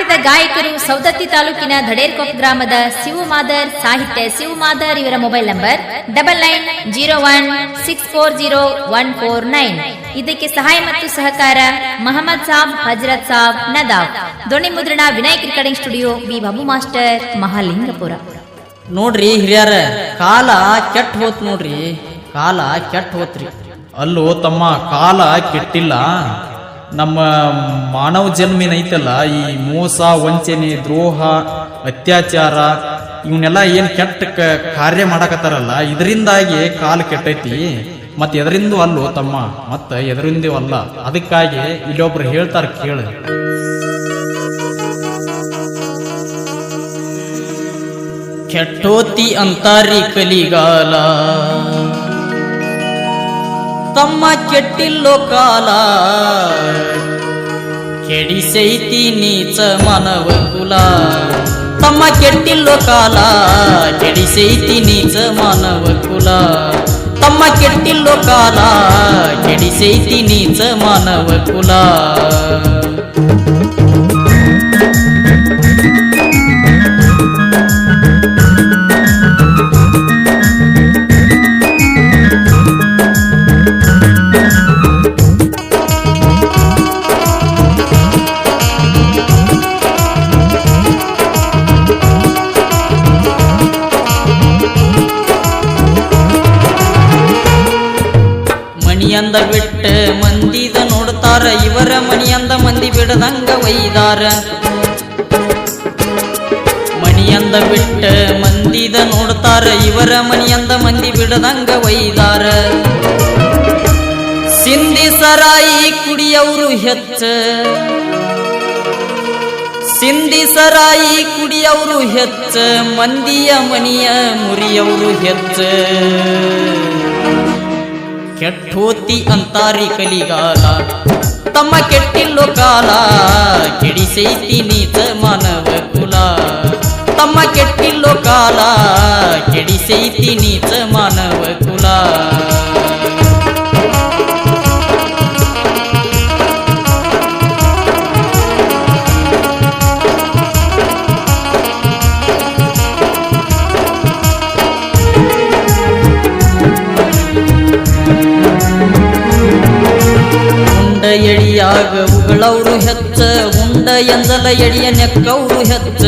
ಖ್ಯಾತ ಗಾಯಕರು ಸೌದತ್ತಿ ತಾಲೂಕಿನ ಧಡೇರ್ಕೊಪ್ಪ ಗ್ರಾಮದ ಶಿವಮಾದರ್, ಸಾಹಿತ್ಯ ಶಿವಮಾದರ್. ಇವರ ಮೊಬೈಲ್ ನಂಬರ್ 9901640149. ಇದಕ್ಕೆ ಸಹಾಯ ಮತ್ತು ಸಹಕಾರ ಮಹಮ್ಮದ್ ಸಾಬ್, ಹಜರತ್ ಸಾಬ್, ನದಾಫ್. ಧ್ವನಿ ಮುದ್ರಣ Vinayak recording studio, B Babu master, Mahalingapura. ನೋಡ್ರಿ ಹಿರಿಯರ, ಕಾಲ ಕೆಟ್ಟ ಹೋತ್ ನೋಡ್ರಿ, ಕಾಲ ಕೆಟ್ಟ ಹೋತ್ರಿ. ಅಲ್ಲೋ ತಮ್ಮ, ಕಾಲ ಕೆಟ್ಟಿಲ್ಲ. ನಮ್ಮ ಮಾನವ ಜನ್ಮಿನ ಐತಲ್ಲ, ಈ ಮೋಸ, ವಂಚನೆ, ದ್ರೋಹ, ಅತ್ಯಾಚಾರ ಇವನ್ನೆಲ್ಲ ಏನ್ ಕೆಟ್ಟ ಕಾರ್ಯ ಮಾಡಕತ್ತಾರಲ್ಲ, ಇದರಿಂದಾಗಿ ಕಾಲ ಕೆಟ್ಟೈತಿ. ಮತ್ ಎದರಿಂದ ಅಲ್ಲೋ ತಮ್ಮ, ಮತ್ತ ಎದರಿಂದ ಅಲ್ಲ. ಅದಕ್ಕಾಗಿ ಇಲ್ಲೊಬ್ರು ಹೇಳ್ತಾರ ಕೇಳ. ಕೆಟ್ಟೋತಿ ಅಂತಾರಿ ಕಲಿಗಾಲ, ತಮ್ಮ ಕೆಟ್ಟಿಲ್ಲೋ ಕಾಲ. ಕೆಡಿಸೈತಿ ನೀಚ ಮಾನವ ಕುಲ, ತಮ್ಮ ಕೆಟ್ಟಿಲ್ಲೋ ಕಾಲ. ಕೆಡಿಸೈತಿ ನೀಚ ಮಾನವ ಕುಲ, ತಮ್ಮ ಕೆಟ್ಟಿಲ್ಲೋ ಕಾಲ. ಕೆಡಿಸೈತಿ ನೀಚ ಮಾನವ ಕುಲ. ಮನಿಯಂದ ಬಿಟ್ಟ ಮಂದಿದ ನೋಡ್ತಾರ, ಇವರ ಮನಿಯಂದ ಮಂದಿ ಬಿಡದಂಗ ಒಯ್ದಾರ. ಮನಿಯಂದ ಬಿಟ್ಟ ಮಂದಿದ ನೋಡ್ತಾರ, ಇವರ ಮನಿಯಂದ ಮಂದಿ ಬಿಡದಂಗ ಒಯ್ದಾರ. ಸಿಂಧಿ ಸರಾಯಿ ಕುಡಿಯವರು ಹೆಚ್ಚ, ಸಿಂಧಿ ಸರಾಯಿ ಕುಡಿಯವರು ಹೆಚ್ಚ. ಮಂದಿಯ ಮನಿಯ ಮುರಿಯವರು ಹೆಚ್ಚ. ಕೆಟ್ಟೋತಿ ಅಂತಾರಿ ಕಲಿಗಾಲ, ತಮ್ಮ ಕೆಟ್ಟಿಲ್ಲೋ ಕಾಲ. ಕೆಡಿಸೈತಿ ನೀಚ ಮಾನವ ಕುಲ, ತಮ್ಮ ಕೆಟ್ಟಿಲ್ಲೋ ಕಾಲ. ಕೆಡಿಸೈತಿ ನೀಚ ಮಾನವ ಕುಲ. ಎಡಿಯಾಗ ಉಗಳವರು ಹೆಚ್ಚ, ಉಂಡ ಎಂದಲ ಎಡಿಯ ನೆಕ್ಕವರು ಹೆಚ್ಚ.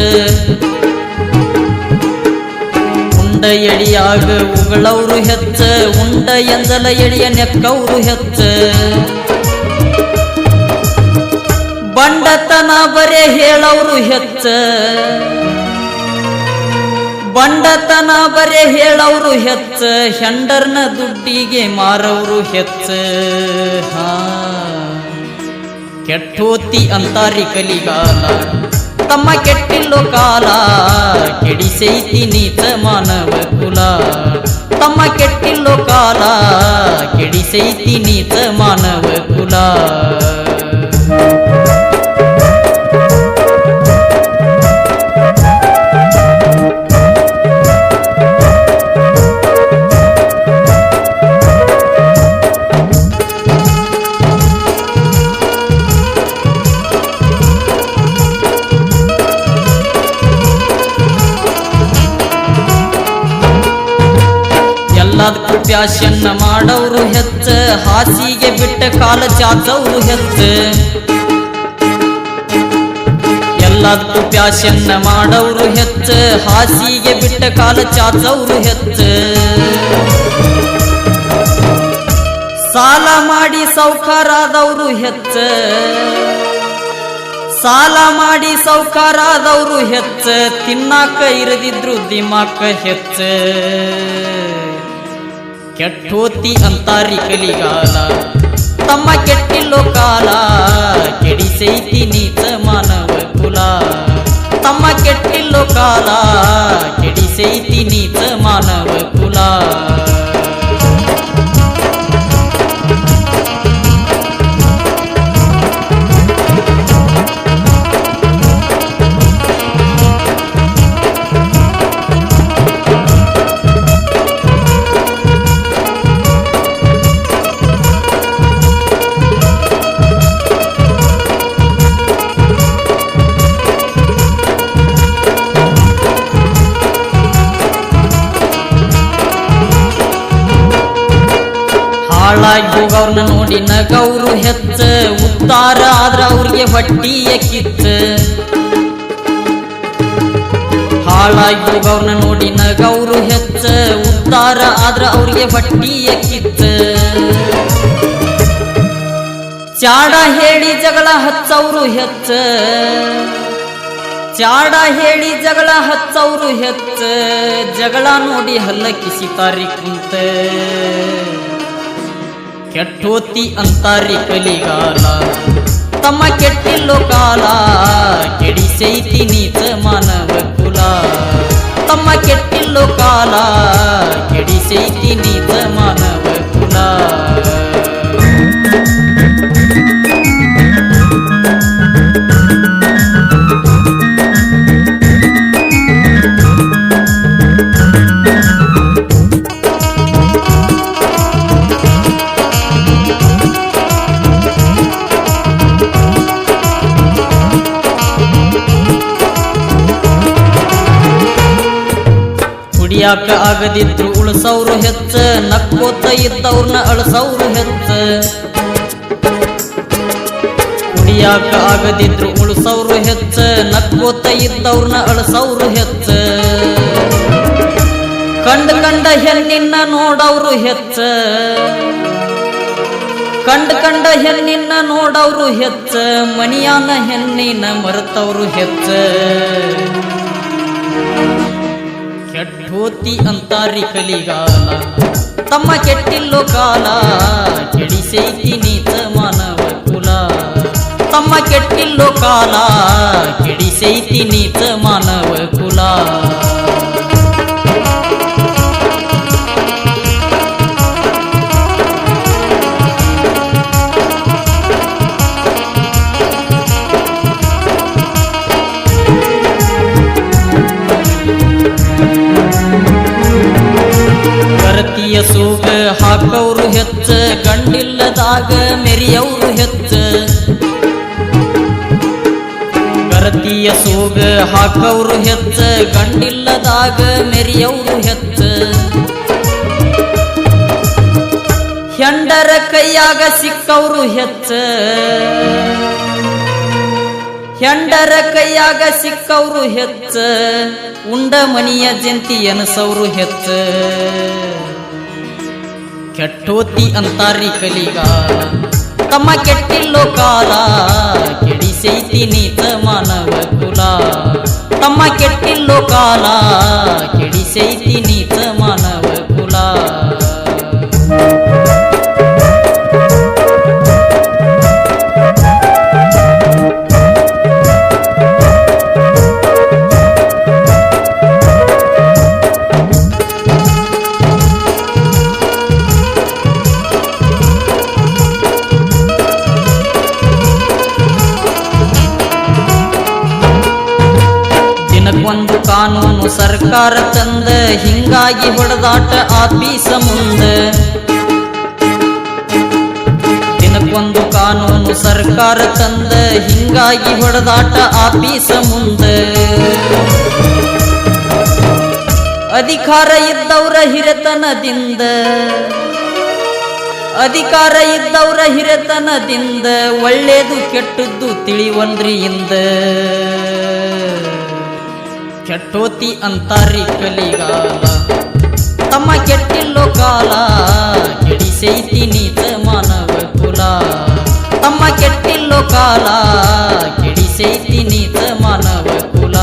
ಉಂಡ ಎಡಿಯಾಗ ಉಗಳವರು ಹೆಚ್ಚ, ಉಂಡ ಎಂದಲ ಎಡಿಯ ನೆಕ್ಕವರು ಹೆಚ್ಚ. ಬಂಡತನ ಬರೇ ಹೇಳವರು ಹೆಚ್ಚ, ಬಂಡತನ ಬರೇ ಹೇಳವರು ಹೆಚ್ಚ. ಹೆಂಡರ್ನ ದುಡ್ಡಿಗೆ ಮಾರವರು ಹೆಚ್ಚ. ಕೆಟ್ಟೋತಿ ಅಂತಾರಿ ಕಲಿಗಾಲ, ತಮ್ಮ ಕೆಟ್ಟಿಲ್ಲೋ ಕಾಲ. ಕೆಡಿಸೈತಿ ನೀಚ ಮಾನವ ಕುಲ, ತಮ್ಮ ಕೆಟ್ಟಿಲ್ಲೋ ಕಾಲ. ಕೆಡಿಸೈತಿ ನೀಚ ಮಾನವ ಕುಲ. ಎಲ್ಲದಕ್ಕೂ ಪ್ಯಾಶನ್ನ ಮಾಡವರು ಹೆಚ್ಚ, ಹಾಸಿಗೆ ಬಿಟ್ಟ ಕಾಲ ಚಾಚವರು ಹೆಚ್ಚ. ಎಲ್ಲದಕ್ಕೂ ಪ್ಯಾಶನ್ನ ಮಾಡವರು ಹೆಚ್ಚ, ಹಾಸಿಗೆ ಬಿಟ್ಟ ಕಾಲ ಚಾಚವರು ಹೆಚ್ಚ. ಸಾಲ ಮಾಡಿ ಸೌಕಾರಾದವರು ಹೆಚ್ಚ, ಸಾಲ ಮಾಡಿ ಸೌಕಾರಾದವರು ಹೆಚ್ಚ. ತಿನ್ನಾಕ ಇರದಿದ್ರು ದಿಮಾಕ ಹೆಚ್ಚ. ಕೆಟ್ಟೋತಿ ಅಂತಾರಿ ಕಲಿಗಾಲ, ತಮ್ಮ ಕೆಟ್ಟಿಲ್ಲೋ ಕಾಲ. ಕೆಡಿಸೈತಿ ನೀಚ ಮಾನವ ಕುಲ, ತಮ್ಮ ಕೆಟ್ಟಿಲ್ಲೋ ಕಾಲ. ಕೆಡಿಸೈತಿ ನೀಚ ಮಾನವ ಕುಲ. ಹೋಗವ್ರನ್ನ ನೋಡಿ ನಗವ್ರು ಹೆಚ್ಚ, ಉದ್ದಾರ ಆದ್ರ ಅವ್ರಿಗೆ ಹೊಟ್ಟಿಯ ಕಿತ್ತ. ಹಾಳಾಗಿ ಹೋಗವ್ರನ್ನ ನೋಡಿ ನಗವ್ರು ಹೆಚ್ಚ, ಉದ್ದಾರ ಆದ್ರ ಅವ್ರಿಗೆ ಹೊಟ್ಟಿಯ ಕಿತ್ತ. ಚಾಡ ಹೇಳಿ ಜಗಳ ಹಚ್ಚವ್ರು ಹೆಚ್ಚ, ಚಾಡ ಹೇಳಿ ಜಗಳ ಹಚ್ಚವ್ರು ಹೆಚ್ಚ, ಜಗಳ ನೋಡಿ ಹಲ್ಲ ಕಿಸಿತಾರಿ ಕುಂತ. ಕೆಟ್ಟೋತಿ ಅಂತಾರಿ ಕಲಿಗಾಲ, ತಮ್ಮ ಕೆಟ್ಟಿಲ್ಲೋ ಕಾಲ, ಕೆಡಿಸೈತಿ ನೀಚ ಮಾನವ ಕುಲ. ತಮ್ಮ ಕೆಟ್ಟಿಲ್ಲೋ ಕಾಲ, ಕೆಡಿಸೈತಿ ನೀಚ ಮಾನವ ಕುಲ. ಕುಡಿಯಾಕ ಆಗದಿದ್ರು ಉಳಸವ್ರು ಹೆಚ್ಚ, ನಕ್ಕೋತ ಇದ್ದವ್ರನ್ನ ಅಳಸವ್ರು ಹೆಚ್ಚ. ಕುಡಿಯಾಕ ಆಗದಿದ್ರು ಉಳಸವ್ರು ಹೆಚ್ಚ, ನಕ್ಕೋತ ಇದ್ದವ್ರನ್ನ ಅಳಸವ್ರು ಹೆಚ್ಚ. ಕಂಡ ಹೆಣ್ಣಿನ ನೋಡವ್ರು ಹೆಚ್ಚ, ಕಂಡ ಹೆಣ್ಣಿನ ನೋಡವ್ರು ಹೆಚ್ಚ, ಮಣಿಯಾನ ಹೆಣ್ಣಿನ ಮರೆತವ್ರು ಹೆಚ್ಚ. ಕೆಟ್ಟೋತಿ ಅಂತಾರಿ ಕಲಿಗಾಲ, ತಮ್ಮ ಕೆಟ್ಟಿಲ್ಲೋ ಕಾಲ, ಕೆಡಿಸೈತಿ ನೀಚ ಮಾನವ ಕುಲ. ತಮ್ಮ ಕೆಟ್ಟಿಲ್ಲೋ ಕಾಲ, ಕೆಡಿಸೈತಿ ನೀಚ ಮಾನವ ಕುಲ. ಗರತಿಯ ಸೂಗ ಹಾಕವ್ರು ಹೆಚ್ಚ, ಗಂಡಿಲ್ಲದಾಗ ಮೆರಿಯವ್ರು ಹೆಚ್ಚ. ಗರತಿಯ ಸೂಗ ಹಾಕವ್ರು ಹೆಚ್ಚ, ಗಂಡಿಲ್ಲದಾಗ ಮೆರಿಯವ್ರು ಹೆಚ್ಚ. ಹೆಂಡರ ಕೈಯಾಗ ಸಿಕ್ಕವ್ರು ಹೆಚ್ಚ, ಹೆಂಡರ ಕೈಯಾಗ ಸಿಕ್ಕವ್ರು ಹೆಚ್ಚ. ಉಂಡ ಮನಿಯ ಜಂತಿ ಎನಸವ್ರು ಹೆಚ್ಚ. ಕೆಟ್ಟೋತಿ ಅಂತಾರಿ ಕಲಿಗಾಲ, ತಮ್ಮ ಕೆಟ್ಟಿಲ್ಲೋ ಕಾಲ, ಕೆಡಿಸೈತಿ ನೀಚ ಮಾನವ ಕುಲ. ತಮ್ಮ ಕೆಟ್ಟಿಲ್ಲೋ ಕಾಲ, ಕೆಡಿಸೈತಿ ನೀಚ ಮಾನವ ಕುಲ. ದಿನಕ್ಕೊಂದು ಕಾನೂನು ಸರ್ಕಾರ ತಂದ, ಹಿಂಗಾಗಿ ಹೊಡೆದಾಟ ಆಫೀಸ ಮುಂದ. ದಿನಕ್ಕೊಂದು ಕಾನೂನು ಸರ್ಕಾರ ತಂದ, ಹಿಂಗಾಗಿ ಹೊಡೆದಾಟ ಆಫೀಸ ಮುಂದ. ಅಧಿಕಾರ ಇದ್ದವ್ರ ಹಿರೆತನದಿಂದ, ಅಧಿಕಾರ ಇದ್ದವ್ರ ಹಿರೆತನದಿಂದ, ಒಳ್ಳೇದು ಕೆಟ್ಟದ್ದು ತಿಳಿವಲ್ರಿ ಇಂದ. ಕೆಟ್ಟೋತಿ ಅಂತಾರಿ ಕಲಿಗಾಲ, ತಮ್ಮ ಕೆಟ್ಟಿಲ್ಲೋ ಕಾಲ, ಕೆಡಿಸೈತಿ ನೀಚ ಮಾನವ ಕುಲ. ತಮ್ಮ ಕೆಟ್ಟಿಲ್ಲೋ ಕಾಲ, ಕೆಡಿಸೈತಿ ನೀಚ ಮಾನವ ಕುಲ.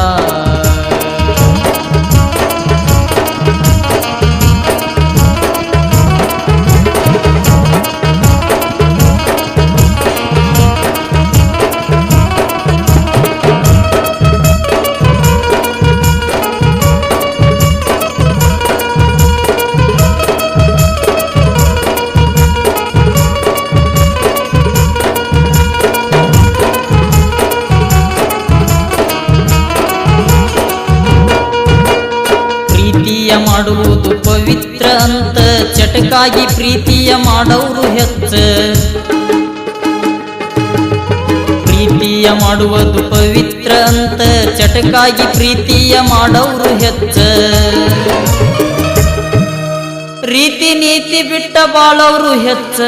ಮಾಡುವುದು ಪವಿತ್ರ ಅಂತ, ಚಟಕಾಗಿ ಪ್ರೀತಿಯ ಮಾಡವ್ರು ಹೆಚ್ಚ. ಪ್ರೀತಿಯ ಮಾಡುವುದು ಪವಿತ್ರ ಅಂತ, ಚಟಕಾಗಿ ಪ್ರೀತಿಯ ಮಾಡವ್ರು ಹೆಚ್ಚ. ರೀತಿ ನೀತಿ ಬಿಟ್ಟ ಬಾಳವ್ರು ಹೆಚ್ಚ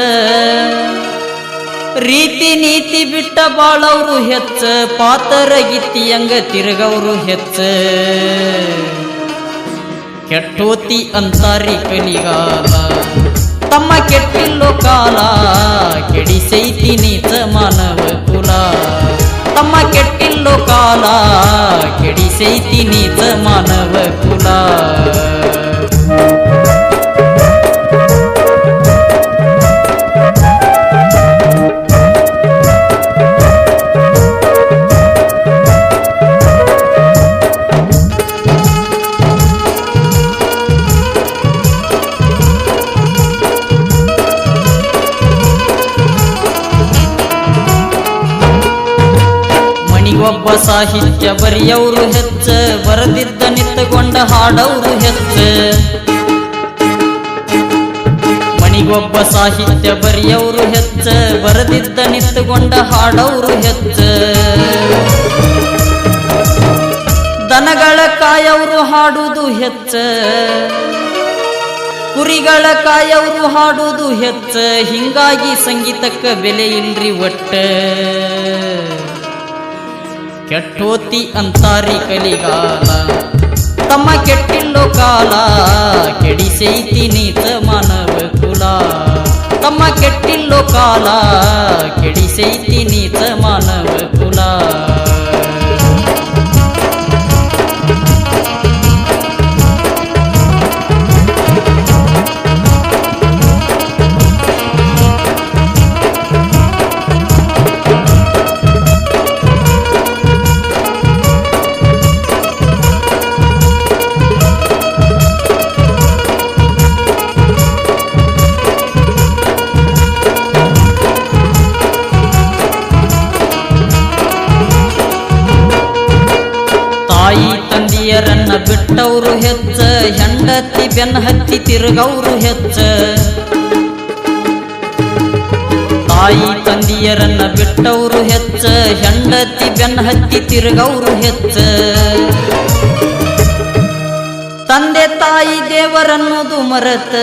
ರೀತಿ ನೀತಿ ಬಿಟ್ಟ ಬಾಳವ್ರು ಹೆಚ್ಚ ಪಾತರ ಗಿತ್ತಿಯಂಗ ತಿರುಗವ್ರು ಹೆಚ್ಚ ಕೆಟ್ಟೋತಿ ಅಂತಾರಿ ಕಲಿಗಾಲ ತಮ್ಮ ಕೆಟ್ಟಿಲ್ಲೋ ಕಾಲ ಕೆಡಿಸೈತಿ ನೀತ ಮಾನವ ಕುಲ ತಮ್ಮ ಕೆಟ್ಟಿಲ್ಲೋ ಕಾಲ ಕೆಡಿಸೈತಿ ನೀತ ಮಾನವ ಕುಲ ಒಬ್ಬ ಸಾಹಿತ್ಯ ಬರೆಯವರು ಹೆಚ್ಚ ಬರದಿದ್ದ ನಿತ್ತಗೊಂಡ ಹಾಡವರು ಹೆಚ್ಚ ಮಣಿಗೊಬ್ಬ ಸಾಹಿತ್ಯ ಬರೆಯವರು ಹೆಚ್ಚ ಬರದಿದ್ದ ನಿತ್ತಗೊಂಡ ಹಾಡವರು ಹೆಚ್ಚ ದನಗಳ ಕಾಯವರು ಹಾಡುವುದು ಹೆಚ್ಚ ಕುರಿಗಳ ಕಾಯವರು ಹಾಡುವುದು ಹೆಚ್ಚ ಹಿಂಗಾಗಿ ಸಂಗೀತಕ್ಕ ಬೆಲೆ ಇಲ್ರಿ ಒಟ್ಟ ಕೆಟ್ಟೋತಿ ಅಂತಾರಿ ಕಲಿಗಾಲ ತಮ್ಮ ಕೆಟ್ಟಿಲ್ಲೋ ಕಾಲ ಕೆಡಿಸೈತಿ ನೀತ ಮಾನವ ಕುಲ ತಮ್ಮ ಕೆಟ್ಟಿಲ್ಲೋ ಕಾಲ ಕೆಡಿಸೈತಿ ನೀತ ಮಾನವ ಕುಲ ತಾಯಿ ತಂದೆಯರನ್ನ ಬಿಟ್ಟವರು ಹೆಚ್ಚ ಹೆಂಡತಿ ಬೆನ್ನ ಹತ್ತಿ ತಿರುಗವರು ಹೆಚ್ಚ ತಾಯಿ ತಂದೆಯರನ್ನ ಬಿಟ್ಟವರು ಹೆಚ್ಚ ಹೆಂಡತಿ ಬೆನ್ನ ಹತ್ತಿ ತಿರುಗವರು ಹೆಚ್ಚ ತಂದೆ ತಾಯಿ ದೇವರನ್ನುವುದು ಮರೆತ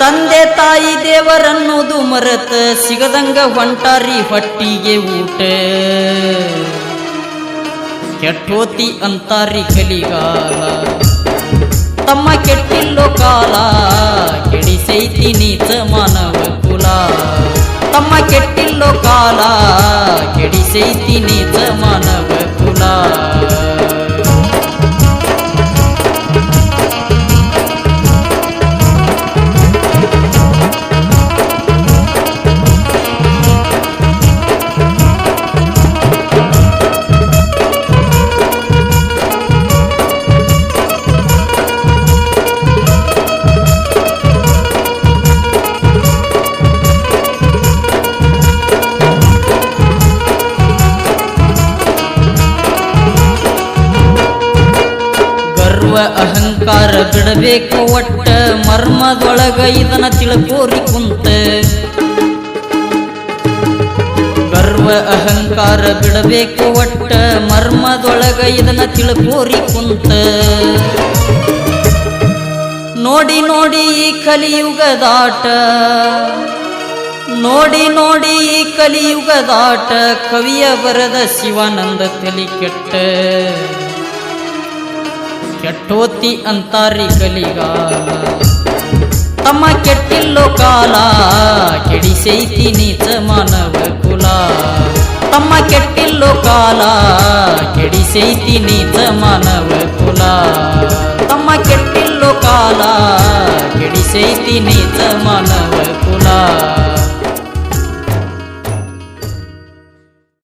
ತಂದೆ ತಾಯಿ ದೇವರನ್ನುವುದು ಮರೆತ ಸಿಗದಂಗ ಹೊಂಟಾರಿ ಹೊಟ್ಟಿಗೆ ಊಟ ಕೆಟ್ಟೋತಿ ಅಂತಾರಿ ಕಲಿಗಾಲ ತಮ್ಮ ಕೆಟ್ಟಿಲ್ಲೋ ಕಾಲ ಕೆಡಿಸೈತಿ ನೀತ ಮಾನವ ಕುಲ ತಮ್ಮ ಕೆಟ್ಟಿಲ್ಲೋ ಕಾಲ ಕೆಡಿಸೈತಿ ನೀತ ಮಾನವ ಕುಲ ಅಹಂಕಾರ ಬಿಡಬೇಕು ಒಟ್ಟ ಮರ್ಮದೊಳಗ ಇದನ್ನ ತಿಳ್ಕೋರಿ ಕುಂತ ಗರ್ವ ಅಹಂಕಾರ ಬಿಡಬೇಕು ಒಟ್ಟ ಮರ್ಮದೊಳಗ ಇದನ್ನ ತಿಳ್ಕೋರಿ ಕುಂತ ನೋಡಿ ನೋಡಿ ಈ ಕಲಿಯುಗದಾಟ ನೋಡಿ ನೋಡಿ ಈ ಕಲಿಯುಗದಾಟ ಕವಿಯ ಬರದ ಶಿವಾನಂದ ತಲಿ ಕೆಟ್ಟ ಕೆಟ್ಟೋತಿ ಅಂತಾರಿ ಕಲಿಗಾಲ ತಮ್ಮ ಕೆಟ್ಟಿಲ್ಲೋ ಕಾಲ ಕೆಡಿಸೈತಿ ನೀತ ಮಾನವ ಕುಲ ತಮ್ಮ ಕೆಟ್ಟಿಲ್ಲೋ ಕಾಲ ಕೆಡಿಸೈತಿ ನೀತ ಮಾನವ ಕುಲ ತಮ್ಮ ಕೆಟ್ಟಿಲ್ಲೋ ಕಾಲ ಕೆಡಿಸೈತಿ ನೀತ ಮಾನವ